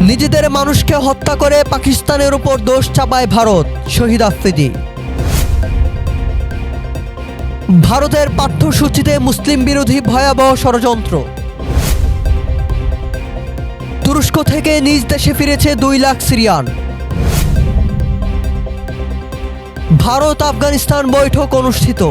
নিজেদের মানুষকে হত্যা করে পাকিস্তানের উপর দোষ চাপায় ভারত, শহীদ আফ্রিদি। ভারতের পাঠ্যসূচিতে মুসলিম বিরোধী ভয়াবহ ষড়যন্ত্র। তুরস্ক থেকে নিজ দেশে ফিরেছে 2 লাখ সিরিয়ান। ভারত আফগানিস্তান বৈঠক অনুষ্ঠিত।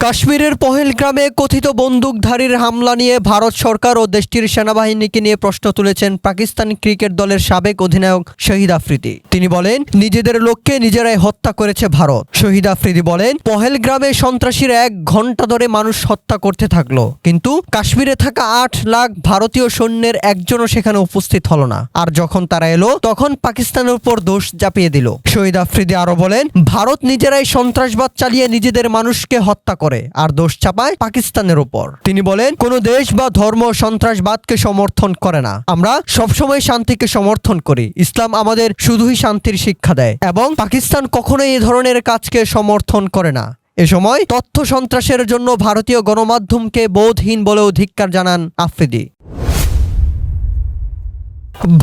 কাশ্মীরের পহেলগ্রামে কথিত বন্দুকধারীর হামলা নিয়ে ভারত সরকার ও দেশটির সেনাবাহিনীকে নিয়ে প্রশ্ন তুলেছেন পাকিস্তানি ক্রিকেট দলের সাবেক অধিনায়ক শহীদ আফ্রিদি। তিনি বলেন, নিজেদের লোককে নিজেরাই হত্যা করেছে ভারত। শহীদ আফ্রিদি বলেন, পহেলগ্রামে সন্ত্রাসীরা 1 ঘন্টা ধরে মানুষ হত্যা করতে থাকলো, কিন্তু কাশ্মীরে থাকা 8 লাখ ভারতীয় সৈন্যের একজনও সেখানে উপস্থিত হলো না। আর যখন তারা এলো, তখন পাকিস্তানের উপর দোষ চাপিয়ে দিল। শহীদ আফ্রিদি আরো বলেন, ভারত নিজেরাই সন্ত্রাসবাদ চালিয়ে নিজেদের মানুষকে হত্যা করে আর দোষ চাপায় পাকিস্তানের উপর। তিনি বলেন, কোন দেশ বা ধর্ম সন্ত্রাসবাদকে সমর্থন করে না। আমরা সবসময় শান্তিকে সমর্থন করি। ইসলাম আমাদের শুধুই শান্তির শিক্ষা দেয় এবং পাকিস্তান কখনোই এই ধরনের কাজকে সমর্থন করে না। এ সময় তথ্য সন্ত্রাসের জন্য ভারতীয় গণমাধ্যমকে বোধহীন বলেও ধিক্কার জানান আফ্রিদি।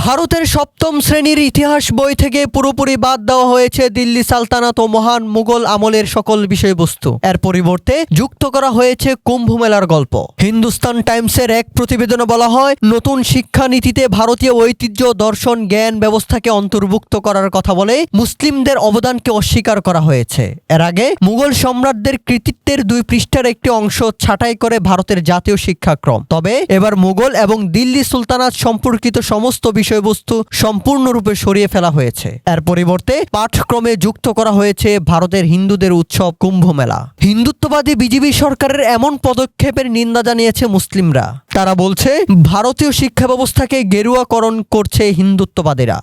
ভারতের 7ম শ্রেণীর ইতিহাস বই থেকে পুরোপুরি বাদ দেওয়া হয়েছে দিল্লি সালতানাত ও মহান মুঘল আমলের সকল বিষয়বস্তু। এর পরিবর্তে যুক্ত করা হয়েছে কুম্ভ মেলার গল্প। হিন্দুস্তান টাইমসের এক প্রতিবেদনে বলা হয়, নতুন শিক্ষানীতিতে ভারতীয় ঐতিহ্য, দর্শন, জ্ঞান ব্যবস্থাকে অন্তর্ভুক্ত করার কথা বলে মুসলিমদের অবদানকে অস্বীকার করা হয়েছে। এর আগে মুঘল সম্রাটদের কৃতিত্বের 2 পৃষ্ঠার একটি অংশ ছাঁটাই করে ভারতের জাতীয় শিক্ষাক্রম। তবে এবার মুঘল এবং দিল্লি সুলতানাত সম্পর্কিত সমস্ত বিষয়বস্তু সম্পূর্ণরূপে সরিয়ে ফেলা হয়েছে। এর পরিবর্তে পাঠ্যক্রমে যুক্ত করা হয়েছে ভারতের হিন্দুদের উৎসব কুম্ভ মেলা। হিন্দুত্ববাদী বিজেপি সরকারের এমন পদক্ষেপের নিন্দা জানিয়েছে মুসলিমরা। তারা বলছে, ভারতীয় শিক্ষা ব্যবস্থাকে গেরুয়াকরণ করছে হিন্দুত্ববাদীরা।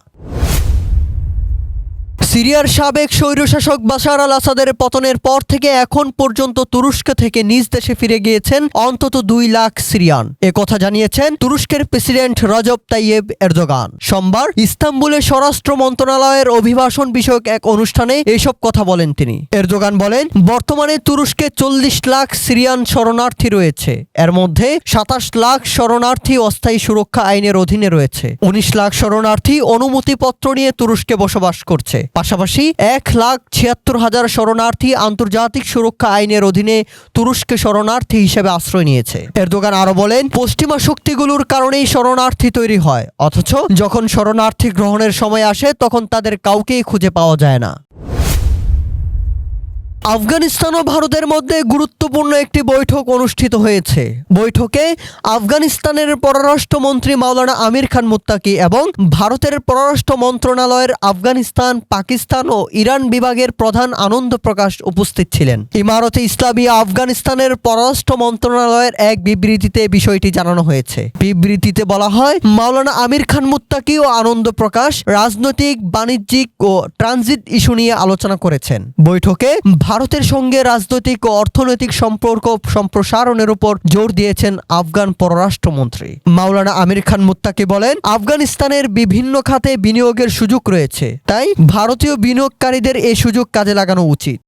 সিরিয়ার সাবেক স্বৈরশাসক বাশার আল আসাদের পতনের পর থেকে এখন পর্যন্ত তুরস্ক থেকে নিজ দেশে ফিরে গিয়েছেন অন্তত 2 লাখ সিরিয়ান। কথা জানিয়েছেন তুরস্কের প্রেসিডেন্ট রজব তাইয়েব এরদোগান। সোমবার ইস্তাম্বুলে স্বরাষ্ট্র মন্ত্রণালয়ের অভিবাসন বিষয়ক এক অনুষ্ঠানে এসব কথা বলেন তিনি। এরদোগান বলেন, বর্তমানে তুরস্কে 40 লাখ সিরিয়ান শরণার্থী রয়েছে। এর মধ্যে 27 লাখ শরণার্থী অস্থায়ী সুরক্ষা আইনের অধীনে রয়েছে। 19 লাখ শরণার্থী অনুমতিপত্র নিয়ে তুরস্কে বসবাস করছে। পাশাপাশি 1,76,000 শরণার্থী আন্তর্জাতিক সুরক্ষা আইনের অধীনে তুরস্কে শরণার্থী হিসেবে আশ্রয় নিয়েছে। এরদোগান আরো বলেন, পশ্চিমা শক্তিগুলোর কারণেই শরণার্থী তৈরি হয়, অথচ যখন শরণার্থী গ্রহণের সময় আসে তখন তাদের কাউকেই খুঁজে পাওয়া যায় না। আফগানিস্তান ও ভারতের মধ্যে গুরুত্বপূর্ণ একটি বৈঠক অনুষ্ঠিত হয়েছে। বৈঠকে আফগানিস্তানের পররাষ্ট্রমন্ত্রী মাওলানা আমির খান মুত্তাকি এবং ভারতের পররাষ্ট্র মন্ত্রণালয়ের আফগানিস্তান, পাকিস্তান ও ইরান বিভাগের প্রধান আনন্দ প্রকাশ উপস্থিত ছিলেন। ইমারতে ইসলামিয়া আফগানিস্তানের পররাষ্ট্র মন্ত্রণালয়ের এক বিবৃতিতে বিষয়টি জানানো হয়েছে। বিবৃতিতে বলা হয়, মাওলানা আমির খান মুত্তাকি ও আনন্দ প্রকাশ রাজনৈতিক, বাণিজ্যিক ও ট্রানজিট ইস্যু নিয়ে আলোচনা করেছেন। বৈঠকে ভারতের সঙ্গে রাজনৈতিক ও অর্থনৈতিক সম্পর্ক সম্প্রসারণের উপর জোর দিয়েছেন আফগান পররাষ্ট্রমন্ত্রী। মাওলানা আমির খান মুত্তাকি বলেন, আফগানিস্তানের বিভিন্ন খাতে বিনিয়োগের সুযোগ রয়েছে, তাই ভারতীয় বিনিয়োগকারীদের এই সুযোগ কাজে লাগানো উচিত।